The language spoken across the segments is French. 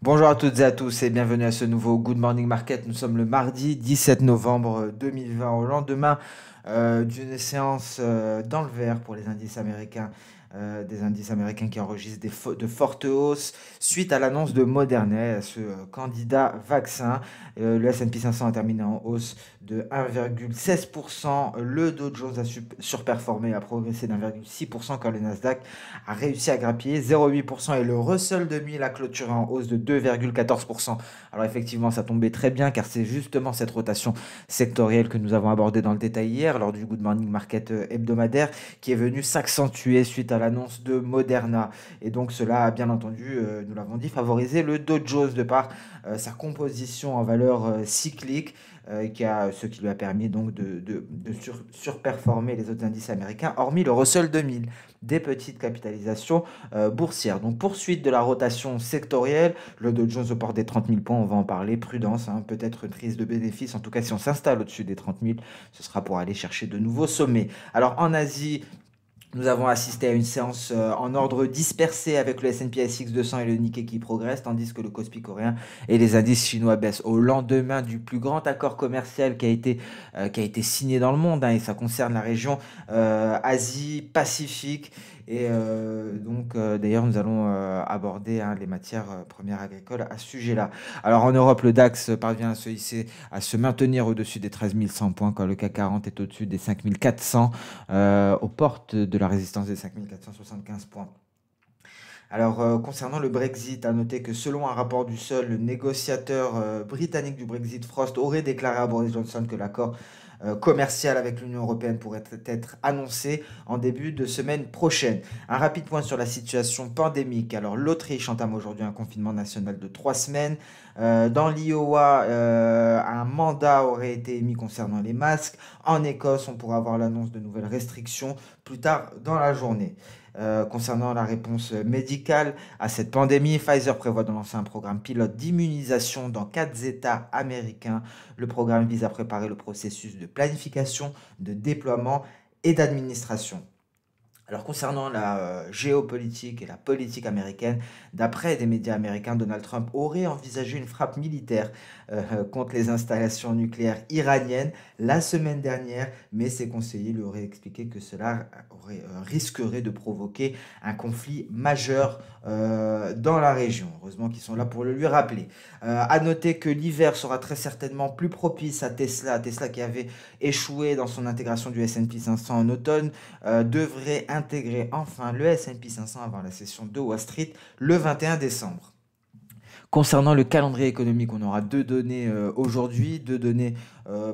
Bonjour à toutes et à tous et bienvenue à ce nouveau Good Morning Market. Nous sommes le mardi 17 novembre 2020 au lendemain d'une séance dans le vert pour les indices américains. Des indices américains qui enregistrent de fortes hausses suite à l'annonce de Moderna, ce candidat vaccin. Le S&P 500 a terminé en hausse de 1,16%. Le Dow Jones a surperformé, a progressé d'1,6% quand le Nasdaq a réussi à grappiller 0,8% et le Russell 2000 a clôturé en hausse de 2,14%. Alors effectivement, ça tombait très bien car c'est justement cette rotation sectorielle que nous avons abordée dans le détail hier lors du Good Morning Market hebdomadaire qui est venu s'accentuer suite à l'annonce de Moderna. Et donc cela a bien entendu, nous l'avons dit, favorisé le Dow Jones de par sa composition en valeur cyclique. Ce qui lui a permis donc de surperformer les autres indices américains, hormis le Russell 2000, des petites capitalisations boursières. Donc poursuite de la rotation sectorielle, le Dow Jones au port des 30 000 points, on va en parler, prudence, hein, peut-être une prise de bénéfice, en tout cas si on s'installe au-dessus des 30 000, ce sera pour aller chercher de nouveaux sommets. Alors en Asie, nous avons assisté à une séance en ordre dispersé avec le S&P SX 200 et le Nikkei qui progressent, tandis que le Kospi coréen et les indices chinois baissent au lendemain du plus grand accord commercial qui a été signé dans le monde, hein, et ça concerne la région Asie-Pacifique. Et d'ailleurs, nous allons aborder, hein, les matières premières agricoles à ce sujet-là. Alors, en Europe, le DAX parvient à se hisser, à se maintenir au-dessus des 13 100 points, quand le CAC 40 est au-dessus des 5 400, aux portes de la résistance des 5 475 points. Alors, concernant le Brexit, à noter que selon un rapport du Sol, le négociateur britannique du Brexit, Frost, aurait déclaré à Boris Johnson que l'accord commercial avec l'Union européenne pourrait être annoncé en début de semaine prochaine. Un rapide point sur la situation pandémique. Alors, l'Autriche entame aujourd'hui un confinement national de 3 semaines. Dans l'Iowa, un mandat aurait été émis concernant les masques. En Écosse, on pourra avoir l'annonce de nouvelles restrictions plus tard dans la journée. Concernant la réponse médicale à cette pandémie, Pfizer prévoit de lancer un programme pilote d'immunisation dans 4 États américains. Le programme vise à préparer le processus de planification, de déploiement et d'administration. Alors concernant la géopolitique et la politique américaine, d'après des médias américains, Donald Trump aurait envisagé une frappe militaire contre les installations nucléaires iraniennes la semaine dernière, mais ses conseillers lui auraient expliqué que risquerait de provoquer un conflit majeur dans la région. Heureusement qu'ils sont là pour le lui rappeler. À noter que l'hiver sera très certainement plus propice à Tesla qui avait échoué dans son intégration du S&P 500 en automne, devrait intégrer enfin le S&P 500 avant la session de Wall Street le 21 décembre. Concernant le calendrier économique, on aura deux données aujourd'hui, deux données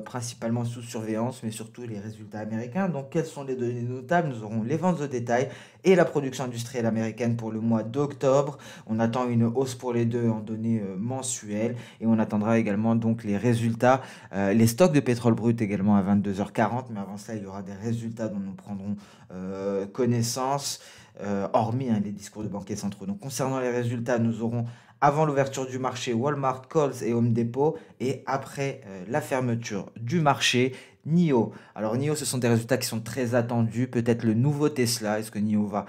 principalement sous surveillance, mais surtout les résultats américains. Donc, quelles sont les données notables? Nous aurons les ventes au détail et la production industrielle américaine pour le mois d'octobre. On attend une hausse pour les deux en données mensuelles et on attendra également donc les résultats, les stocks de pétrole brut également à 22h40. Mais avant cela, il y aura des résultats dont nous prendrons connaissance. Hormis, hein, les discours de banquiers centraux. Donc concernant les résultats, nous aurons avant l'ouverture du marché Walmart, Kohl's et Home Depot et après la fermeture du marché NIO. Alors NIO, ce sont des résultats qui sont très attendus, peut-être le nouveau Tesla. Est-ce que NIO va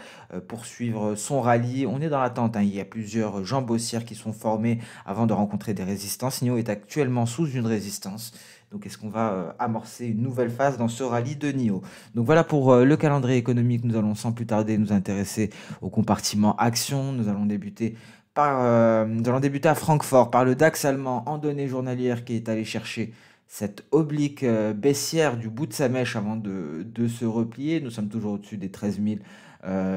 poursuivre son rallye? On est dans l'attente, hein. Il y a plusieurs jambes haussières qui sont formées avant de rencontrer des résistances. NIO est actuellement sous une résistance. Donc, est-ce qu'on va amorcer une nouvelle phase dans ce rallye de NIO? Donc, voilà pour le calendrier économique. Nous allons sans plus tarder nous intéresser au compartiment action. Nous allons débuter à Francfort par le DAX allemand en données journalières qui est allé chercher cette oblique baissière du bout de sa mèche avant de se replier. Nous sommes toujours au-dessus des 13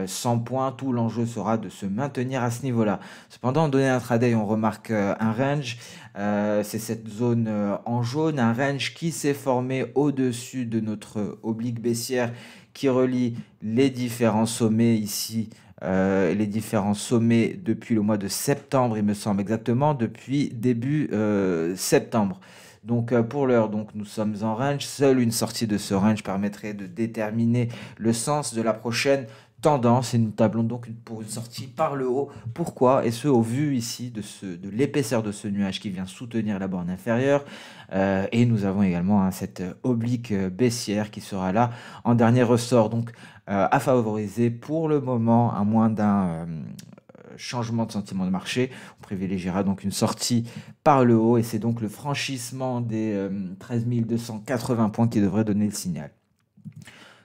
100 points. Tout l'enjeu sera de se maintenir à ce niveau-là. Cependant, en données intraday, on remarque un range. C'est cette zone en jaune, un range qui s'est formé au-dessus de notre oblique baissière qui relie les différents sommets ici, les différents sommets depuis le mois de septembre, il me semble exactement, depuis début septembre. Donc pour l'heure, donc nous sommes en range. Seule une sortie de ce range permettrait de déterminer le sens de la prochaine tendance et nous tablons donc pour une sortie par le haut. Pourquoi? Et ce, au vu ici de l'épaisseur de ce nuage qui vient soutenir la borne inférieure. Et nous avons également, hein, cette oblique baissière qui sera là en dernier ressort. Donc à favoriser pour le moment, à moins changement de sentiment de marché. On privilégiera donc une sortie par le haut et c'est donc le franchissement des 13 280 points qui devrait donner le signal.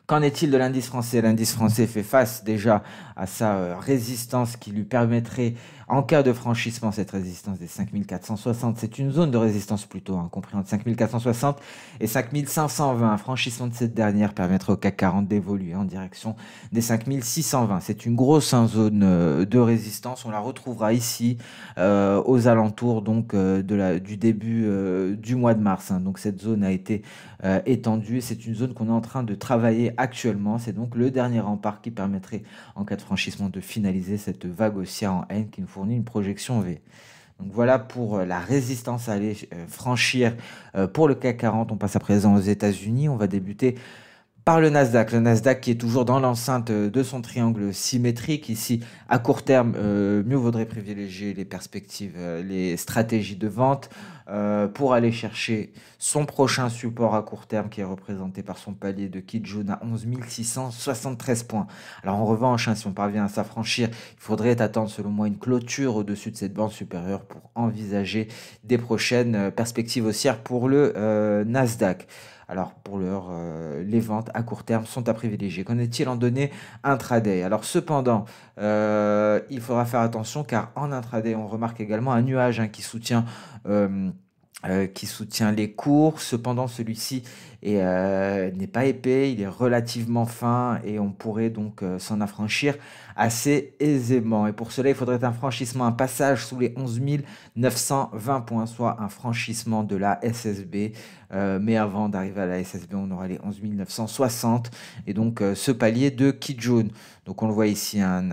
Qu'en est-il de l'indice français? L'indice français fait face déjà à sa résistance qui lui permettrait, en cas de franchissement, cette résistance des 5460, c'est une zone de résistance plutôt, compris entre 5460 et 5520. Un franchissement de cette dernière permettrait au CAC 40 d'évoluer en direction des 5620. C'est une grosse zone de résistance. On la retrouvera ici aux alentours donc, du début du mois de mars. Donc cette zone a été étendue. C'est une zone qu'on est en train de travailler actuellement. C'est donc le dernier rempart qui permettrait, en cas de franchissement, de finaliser cette vague haussière en N qui nous fournit une projection V. Donc voilà pour la résistance à aller franchir pour le CAC 40. On passe à présent aux États-Unis. On va débuter par le Nasdaq. Le Nasdaq qui est toujours dans l'enceinte de son triangle symétrique. Ici, à court terme, mieux vaudrait privilégier les perspectives, les stratégies de vente pour aller chercher son prochain support à court terme qui est représenté par son palier de Kijun à 11 673 points. Alors en revanche, si on parvient à s'affranchir, il faudrait attendre selon moi une clôture au-dessus de cette bande supérieure pour envisager des prochaines perspectives haussières pour le Nasdaq. Alors pour l'heure, les ventes à court terme sont à privilégier. Qu'en est-il en données intraday? Alors cependant, il faudra faire attention car en intraday, on remarque également un nuage qui soutient les cours. Cependant, celui-ci n'est pas épais, il est relativement fin et on pourrait donc s'en affranchir assez aisément. Et pour cela, il faudrait un franchissement, un passage sous les 11 920 points, soit un franchissement de la SSB. Mais avant d'arriver à la SSB, on aura les 11 960 et donc ce palier de Kijun. Donc on le voit ici, un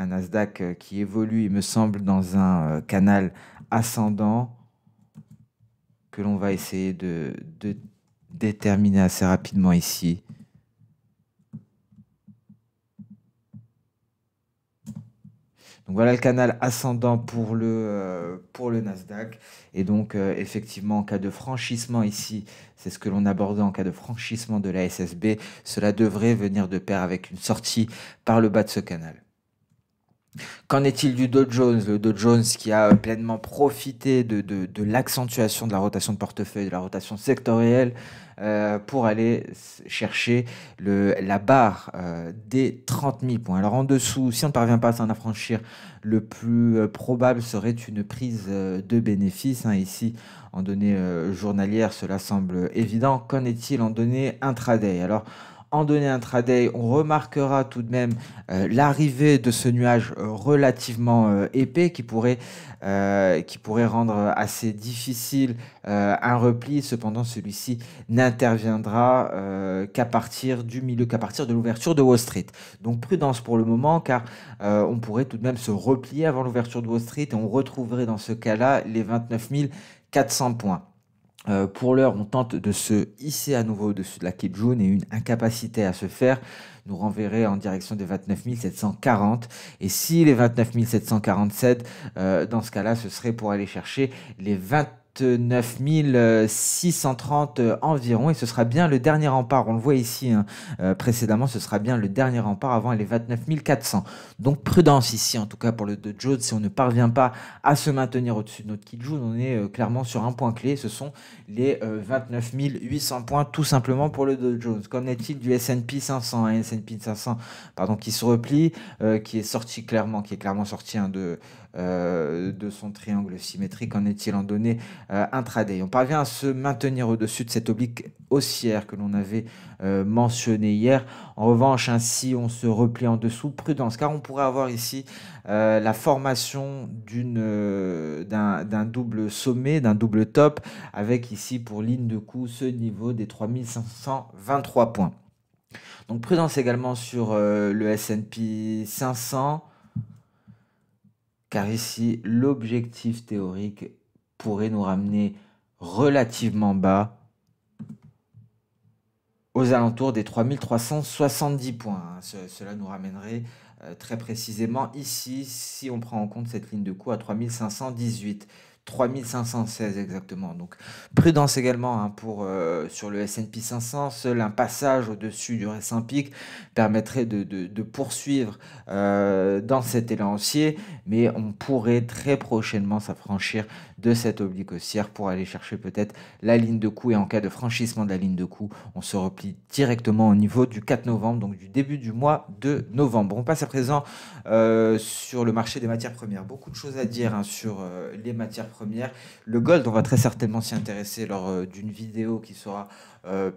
Nasdaq qui évolue, il me semble, dans un canal ascendant que l'on va essayer de déterminer assez rapidement ici. Donc voilà le canal ascendant pour le Nasdaq. Et donc effectivement, en cas de franchissement ici, c'est ce que l'on abordait en cas de franchissement de la SSB, cela devrait venir de pair avec une sortie par le bas de ce canal. Qu'en est-il du Dow Jones? Le Dow Jones qui a pleinement profité de l'accentuation de la rotation de portefeuille, de la rotation sectorielle, pour aller chercher la barre des 30 000 points. Alors en dessous, si on ne parvient pas à s'en affranchir, le plus probable serait une prise de bénéfice. Ici, en données journalières, cela semble évident. Qu'en est-il en données intraday? Alors, en données intraday, on remarquera tout de même l'arrivée de ce nuage relativement épais qui pourrait rendre assez difficile un repli. Cependant, celui-ci n'interviendra qu'à partir du milieu, qu'à partir de l'ouverture de Wall Street. Donc prudence pour le moment car on pourrait tout de même se replier avant l'ouverture de Wall Street et on retrouverait dans ce cas-là les 29 400 points. Pour l'heure, on tente de se hisser à nouveau au-dessus de la Kijun et une incapacité à se faire nous renverrait en direction des 29 740. Et si les 29 747, dans ce cas-là, ce serait pour aller chercher les 29 630 environ et ce sera bien le dernier rempart. On le voit ici précédemment, ce sera bien le dernier rempart avant les 29 400. Donc prudence ici en tout cas pour le Dow Jones. Si on ne parvient pas à se maintenir au-dessus de notre Kijun, on est clairement sur un point clé. Ce sont les 29 800 points tout simplement pour le Dow Jones. Qu'en est-il du S&P 500? S&P 500 pardon, qui se replie, qui est clairement sorti de son triangle symétrique. En est-il en données intraday? On parvient à se maintenir au-dessus de cette oblique haussière que l'on avait mentionné hier. En revanche, si on se replie en dessous, prudence, car on pourrait avoir ici la formation d'un double sommet, d'un double top, avec ici pour ligne de coup ce niveau des 3523 points. Donc prudence également sur le S&P 500, car ici l'objectif théorique pourrait nous ramener relativement bas aux alentours des 3370 points. Cela nous ramènerait très précisément ici, si on prend en compte cette ligne de coup, à 3518. 3516 exactement. Donc prudence également hein, sur le S&P 500. Seul un passage au-dessus du récent pic permettrait de poursuivre dans cet élan haussier, mais on pourrait très prochainement s'affranchir de cette oblique haussière pour aller chercher peut-être la ligne de coup, et en cas de franchissement de la ligne de coup, on se replie directement au niveau du 4 novembre, donc du début du mois de novembre. On passe à présent sur le marché des matières premières. Beaucoup de choses à dire hein, sur les matières premières. Le gold, on va très certainement s'y intéresser lors d'une vidéo qui sera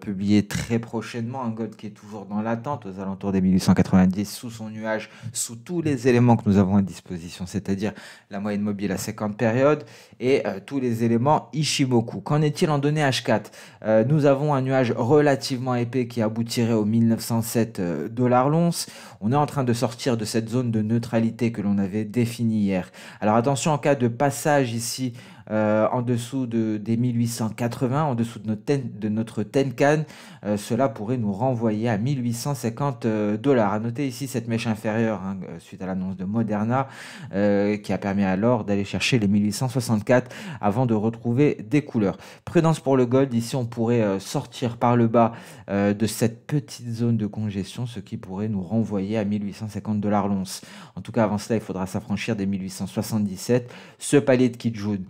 publiée très prochainement. Un gold qui est toujours dans l'attente aux alentours des 1890 sous son nuage, sous tous les éléments que nous avons à disposition, c'est-à-dire la moyenne mobile à 50 périodes et tous les éléments Ishimoku. Qu'en est-il en données H4? Nous avons un nuage relativement épais qui aboutirait aux 1907 dollars l'once. On est en train de sortir de cette zone de neutralité que l'on avait définie hier. Alors attention, en cas de passage ici en dessous des 1880, en dessous de notre Tenkan, cela pourrait nous renvoyer à 1850 dollars. À noter ici cette mèche inférieure hein, suite à l'annonce de Moderna qui a permis alors d'aller chercher les 1864 avant de retrouver des couleurs. Prudence pour le gold, ici on pourrait sortir par le bas de cette petite zone de congestion, ce qui pourrait nous renvoyer à 1850 dollars l'once. En tout cas avant cela il faudra s'affranchir des 1877, ce palier de Kijun.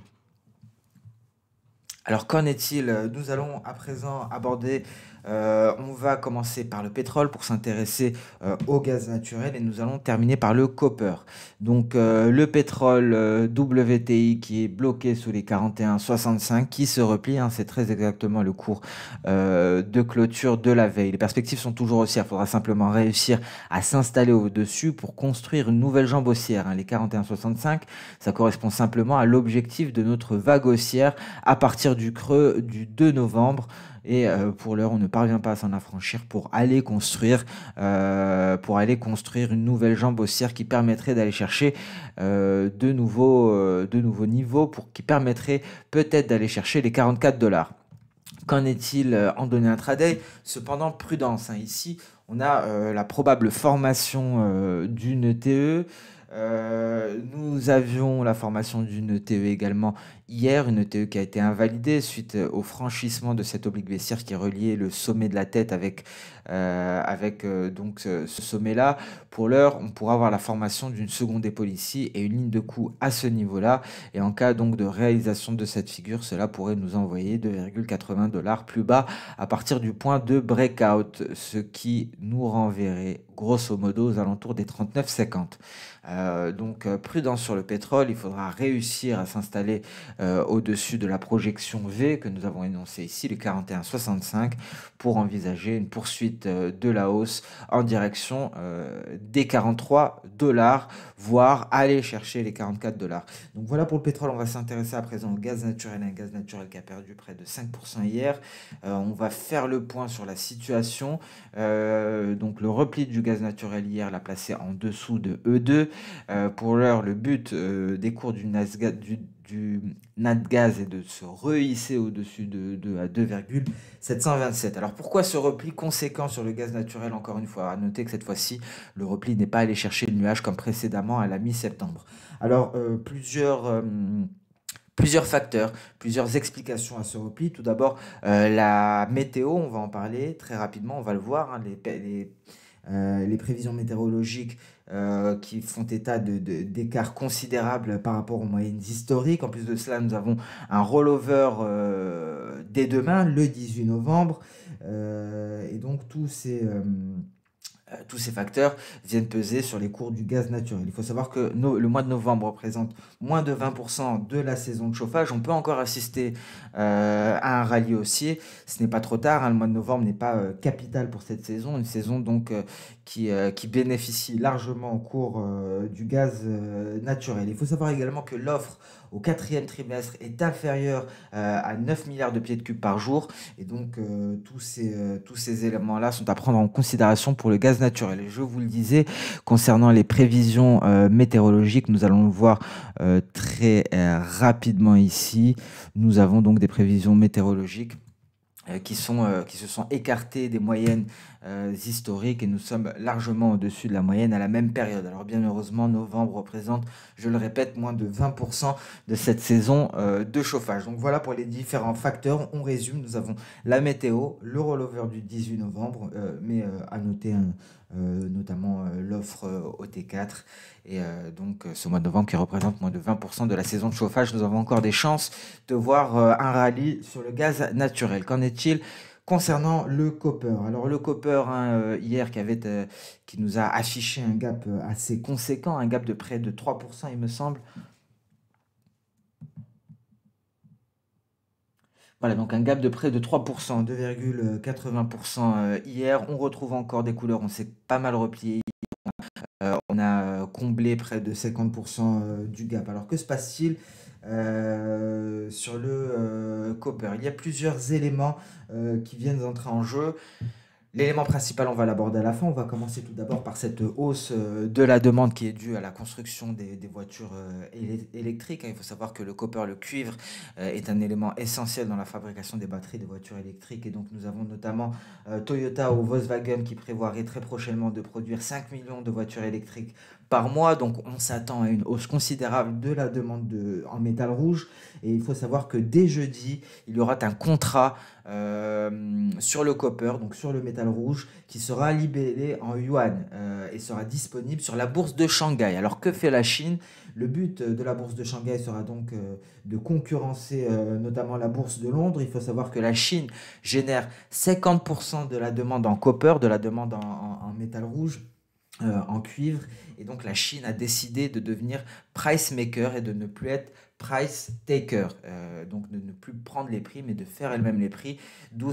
Alors qu'en est-il? Nous allons à présent aborder, on va commencer par le pétrole pour s'intéresser au gaz naturel, et nous allons terminer par le copper. Donc le pétrole WTI qui est bloqué sous les 41,65, qui se replie, hein, c'est très exactement le cours de clôture de la veille. Les perspectives sont toujours haussières, il faudra simplement réussir à s'installer au-dessus pour construire une nouvelle jambe haussière. Hein. Les 41,65, ça correspond simplement à l'objectif de notre vague haussière à partir du creux du 2 novembre. Et pour l'heure, on ne parvient pas à s'en affranchir pour aller construire une nouvelle jambe haussière qui permettrait d'aller chercher de nouveaux niveaux, qui permettrait peut-être d'aller chercher les 44 dollars. Qu'en est-il en données intraday? Cependant, prudence. Hein. Ici, on a la probable formation d'une TE. Nous avions la formation d'une TE également hier, une TE qui a été invalidée suite au franchissement de cette oblique baissière qui reliait le sommet de la tête avec donc ce sommet-là. Pour l'heure, on pourra avoir la formation d'une seconde épaule ici et une ligne de coup à ce niveau-là. Et en cas donc de réalisation de cette figure, cela pourrait nous envoyer 2,80 dollars plus bas à partir du point de breakout, ce qui nous renverrait grosso modo aux alentours des 39,50. Donc prudence sur le pétrole, il faudra réussir à s'installer au-dessus de la projection V que nous avons énoncée ici, les 41,65, pour envisager une poursuite de la hausse en direction des 43 dollars, voire aller chercher les 44 dollars. Donc voilà pour le pétrole. On va s'intéresser à présent au gaz naturel, un gaz naturel qui a perdu près de 5% hier. On va faire le point sur la situation. Donc le repli du gaz naturel hier l'a placé en dessous de E2. Pour l'heure, le but des cours du Natgaz est de se rehisser au-dessus à 2,727. Alors pourquoi ce repli conséquent sur le gaz naturel? Encore une fois, à noter que cette fois-ci, le repli n'est pas allé chercher le nuage comme précédemment à la mi-septembre. Alors plusieurs facteurs, plusieurs explications à ce repli. Tout d'abord, la météo, on va en parler très rapidement, on va le voir, hein, les prévisions météorologiques qui font état d'écarts considérables par rapport aux moyennes historiques. En plus de cela, nous avons un rollover dès demain, le 18 novembre. Et donc tous ces facteurs viennent peser sur les cours du gaz naturel. Il faut savoir que le mois de novembre représente moins de 20% de la saison de chauffage. On peut encore assister à un rallye haussier. Ce n'est pas trop tard, hein. Le mois de novembre n'est pas capital pour cette saison. Une saison donc qui bénéficie largement au cours du gaz naturel. Il faut savoir également que l'offre au quatrième trimestre est inférieure à 9 milliards de pieds de cube par jour. Et donc, tous ces éléments-là sont à prendre en considération pour le gaz naturel. Et je vous le disais, concernant les prévisions météorologiques, nous allons le voir très rapidement ici. Nous avons donc des prévisions météorologiques qui se sont écartés des moyennes historiques et nous sommes largement au-dessus de la moyenne à la même période. Alors bien heureusement, novembre représente, je le répète, moins de 20% de cette saison de chauffage. Donc voilà pour les différents facteurs. On résume, nous avons la météo, le rollover du 18 novembre, mais à noter notamment l'offre OT4 et donc ce mois de novembre qui représente moins de 20% de la saison de chauffage. Nous avons encore des chances de voir un rallye sur le gaz naturel. Qu'en est-il concernant le copper? Alors le copper, hein, hier, qui nous a affiché un gap assez conséquent, un gap de près de 3%, il me semble. Voilà, donc un gap de près de 3%, 2,80% hier. On retrouve encore des couleurs, on s'est pas mal replié. On a comblé près de 50% du gap. Alors que se passe-t-il sur le copper? Il y a plusieurs éléments qui viennent d'entrer en jeu. L'élément principal, on va l'aborder à la fin. On va commencer tout d'abord par cette hausse de la demande qui est due à la construction des voitures électriques. Il faut savoir que le copper, le cuivre, est un élément essentiel dans la fabrication des batteries des voitures électriques. Et donc, nous avons notamment Toyota ou Volkswagen qui prévoiraient très prochainement de produire 5 millions de voitures électriques par mois. Donc, on s'attend à une hausse considérable de la demande en métal rouge. Et il faut savoir que dès jeudi, il y aura un contrat sur le copper, donc sur le métal rouge, qui sera libellé en yuan et sera disponible sur la bourse de Shanghai. Alors que fait la Chine? Le but de la bourse de Shanghai sera donc de concurrencer notamment la bourse de Londres. Il faut savoir que la Chine génère 50% de la demande en copper, de la demande en métal rouge, en cuivre. Et donc la Chine a décidé de devenir price maker et de ne plus être price taker, donc de ne plus prendre les prix mais de faire elle-même les prix, d'où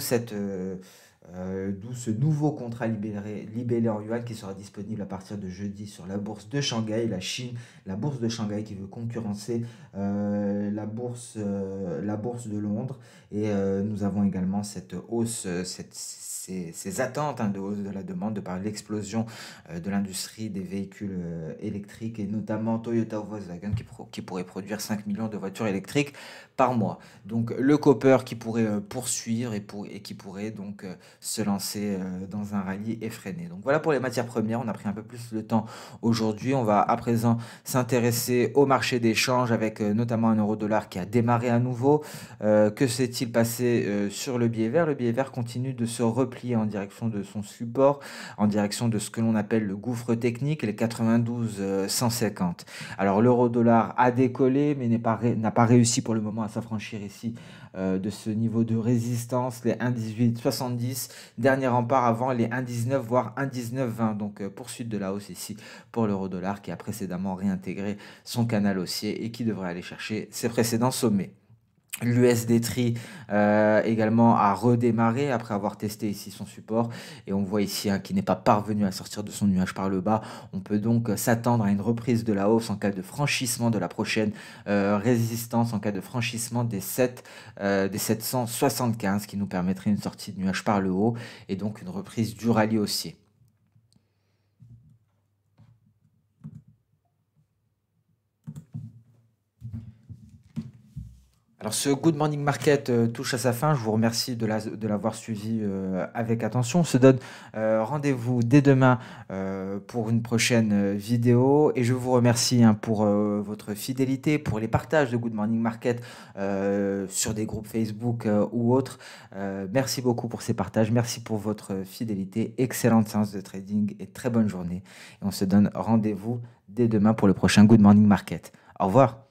d'où ce nouveau contrat libellé en yuan qui sera disponible à partir de jeudi sur la bourse de Shanghai, la Chine, la bourse de Shanghai qui veut concurrencer la bourse de Londres. Et nous avons également cette hausse, ces attentes, hein, de hausse de la demande de par l'explosion de l'industrie des véhicules électriques et notamment Toyota ou Volkswagen qui pourrait produire 5 millions de voitures électriques par mois. Donc le copper qui pourrait poursuivre et qui pourrait donc se lancer dans un rallye effréné. Donc voilà pour les matières premières, on a pris un peu plus le temps aujourd'hui. On va à présent s'intéresser au marché d'échange avec notamment un euro-dollar qui a démarré à nouveau. Que s'est-il passé sur le billet vert? Le billet vert continue de se replier en direction de son support, en direction de ce que l'on appelle le gouffre technique, les 92 150. Alors l'euro-dollar a décollé mais n'a pas réussi pour le moment à s'affranchir ici de ce niveau de résistance, les 1,1870, dernier rempart avant les 1,19 voire 1,1920. Donc poursuite de la hausse ici pour l'euro-dollar qui a précédemment réintégré son canal haussier et qui devrait aller chercher ses précédents sommets. L'USD Tree également a redémarré après avoir testé ici son support et on voit ici, hein, qu'il n'est pas parvenu à sortir de son nuage par le bas. On peut donc s'attendre à une reprise de la hausse en cas de franchissement de la prochaine résistance, en cas de franchissement des 775 qui nous permettrait une sortie de nuage par le haut et donc une reprise du rallye haussier. Alors ce Good Morning Market touche à sa fin. Je vous remercie de l'avoir suivi avec attention. On se donne rendez-vous dès demain pour une prochaine vidéo. Et je vous remercie, hein, pour votre fidélité, pour les partages de Good Morning Market sur des groupes Facebook ou autres. Merci beaucoup pour ces partages. Merci pour votre fidélité. Excellente séance de trading et très bonne journée. Et on se donne rendez-vous dès demain pour le prochain Good Morning Market. Au revoir.